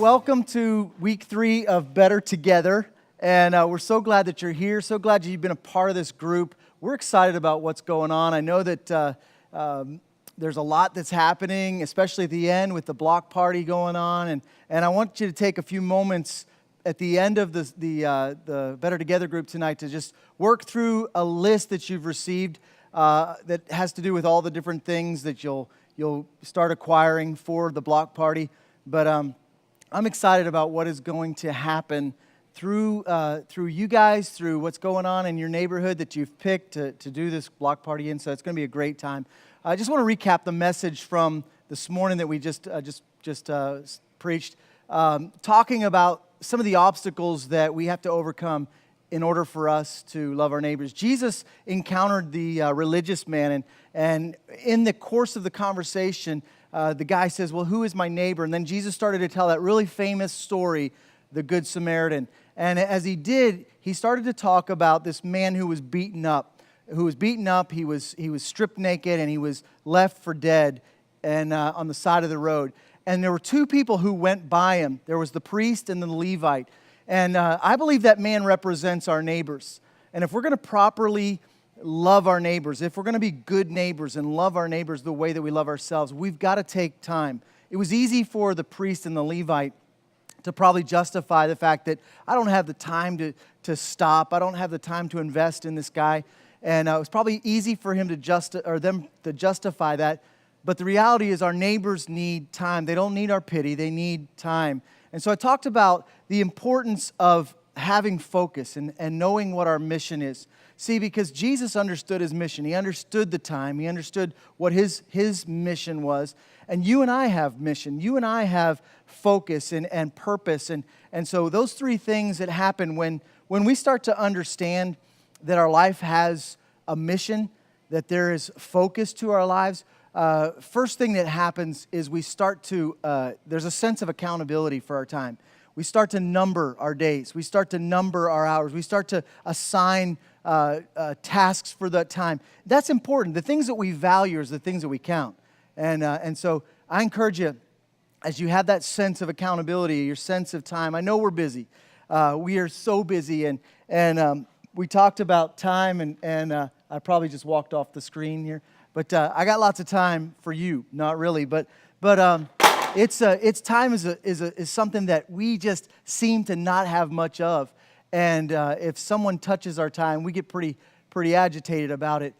welcome to week 3 of Better Together. And we're so glad that you're here, so glad you've been a part of this group. We're excited about what's going on. I know that there's a lot that's happening, especially at the end with the block party going on. And I want you to take a few moments at the end of the Better Together group tonight to just work through a list that you've received that has to do with all the different things that you'll start acquiring for the block party. But I'm excited about what is going to happen through you guys, through what's going on in your neighborhood that you've picked to do this block party in. So it's going to be a great time. I just want to recap the message from this morning that we just preached, talking about some of the obstacles that we have to overcome in order for us to love our neighbors. Jesus encountered the religious man, and in the course of the conversation, the guy says, well, who is my neighbor? And then Jesus started to tell that really famous story, the Good Samaritan. And as he did, he started to talk about this man who was beaten up. He was stripped naked, and he was left for dead and on the side of the road. And there were two people who went by him. There was the priest and the Levite. And I believe that man represents our neighbors. And if we're going to properly love our neighbors, if we're going to be good neighbors and love our neighbors the way that we love ourselves, we've got to take time. It was easy for the priest and the Levite to probably justify the fact that I don't have the time to stop. I don't have the time to invest in this guy. And it was probably easy for him them to justify that. But the reality is our neighbors need time. They don't need our pity. They need time. And so I talked about the importance of having focus and knowing what our mission is. See, because Jesus understood his mission. He understood the time. He understood what his mission was. And you and I have mission. You and I have focus and purpose. And so those three things that happen when we start to understand that our life has a mission, that there is focus to our lives, first thing that happens is we start to, there's a sense of accountability for our time. We start to number our days. We start to number our hours. We start to assign tasks for that time. That's important. The things that we value is the things that we count. And so I encourage you, as you have that sense of accountability, your sense of time. I know we're busy. We are so busy. And we talked about time, and I probably just walked off the screen here. But I got lots of time for you. Not really, but it's time is something that we just seem to not have much of. And if someone touches our time, we get pretty agitated about it.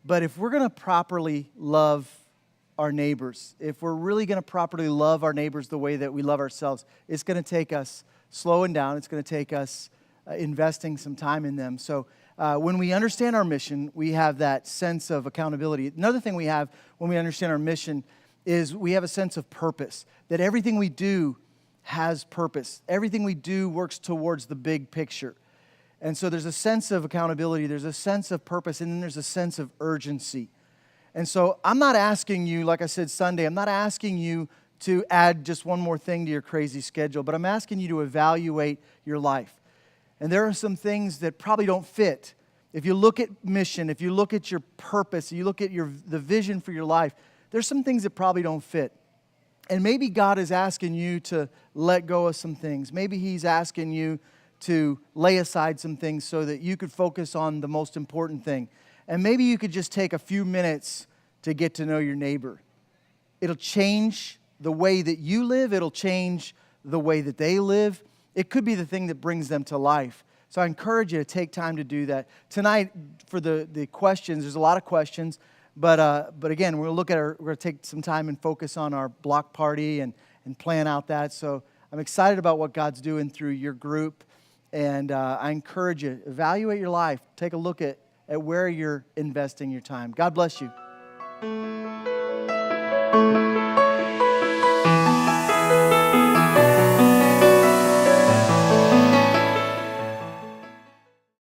But if we're going to properly love our neighbors, if we're really going to properly love our neighbors the way that we love ourselves, it's going to take us slowing down. It's going to take us investing some time in them. So when we understand our mission, we have that sense of accountability. Another thing we have when we understand our mission is we have a sense of purpose, that everything we do has purpose. Everything we do works towards the big picture. And so there's a sense of accountability, there's a sense of purpose, and then there's a sense of urgency. And so I'm not asking you, like I said Sunday, I'm not asking you to add just one more thing to your crazy schedule, but I'm asking you to evaluate your life. And there are some things that probably don't fit. If you look at mission, if you look at your purpose, you look at the vision for your life, there's some things that probably don't fit. And maybe God is asking you to let go of some things. Maybe He's asking you to lay aside some things so that you could focus on the most important thing. And maybe you could just take a few minutes to get to know your neighbor. It'll change the way that you live. It'll change the way that they live. It could be the thing that brings them to life. So I encourage you to take time to do that. Tonight, for the questions, there's a lot of questions. But again, we're going to take some time and focus on our block party and plan out that. So I'm excited about what God's doing through your group. And I encourage you, evaluate your life. Take a look at where you're investing your time. God bless you.